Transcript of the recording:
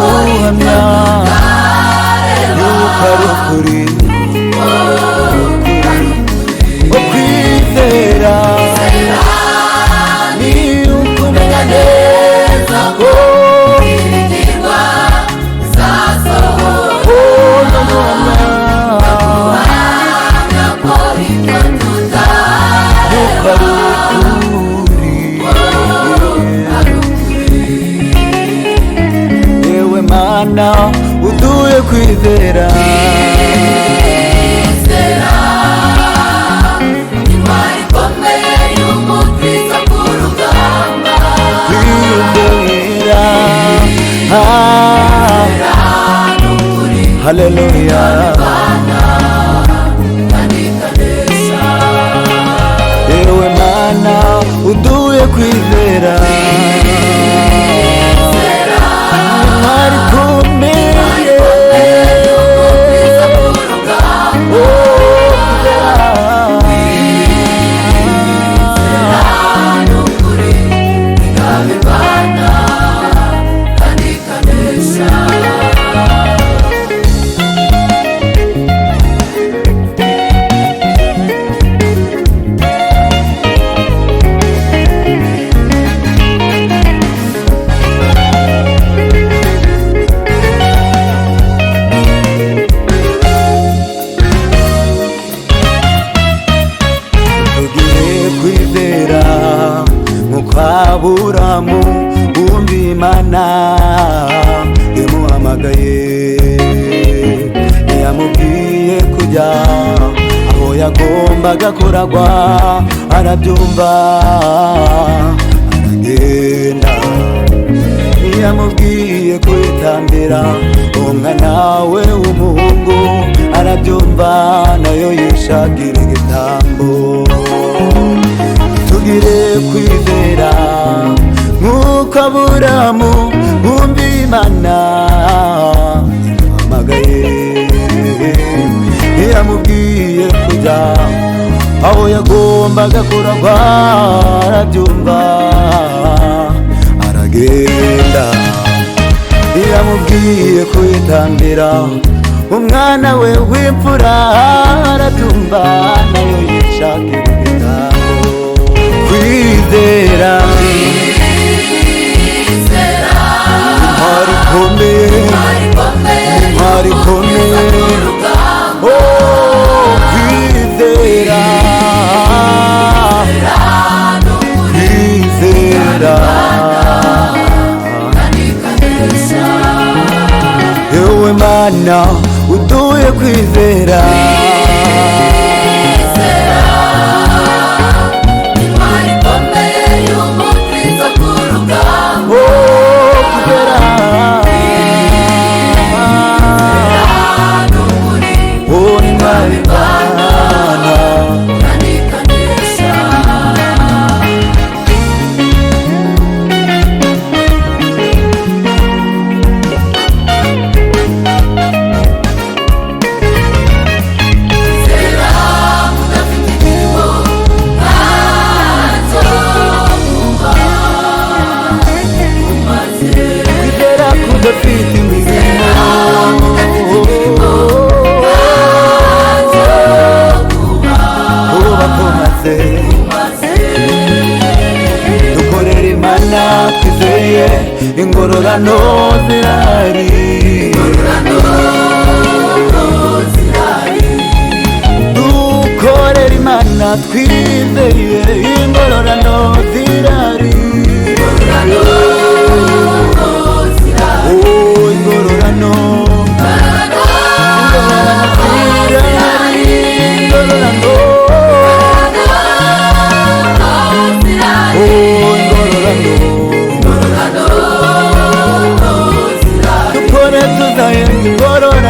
ndaguhamya yuko ari ukuri ukwizera ni ukumenya neza ko ibigirwa bizasohora ndaguhamya ko ibyo tutari yewe mana uduye kwizera intwari ikomeye y'umukristo ku rugamba kwizera haleluya yewe mana uduye kwizera intwari ikomeye Aburamu wumva Imana yamuhamagaye ntiyamubwiye kujya aho yagombaga kuragwa arabyumva aragenda ntiyamubwiye kwitambira umwana we w'umuhungu arabyumva nayo yishakira igitambo tugire kwizera nk'uko Aburamu wumva Imana yamuhamagaye ntiyamubwiye kujya aho yagombaga kuragwa arabyumva aragenda ntiyamubwiye kwitambira umwana we w'imfura arabyumva nayo yishakira igitambo kwizera intwari ikomeye intwari ikomeye kwizera kwizera yewe mana uduye kwizera dukorera Imana twizeye ingororano zirahari dukorera Imana twizeye ingororano zirahari ingororano dukore tuzayenga ingororano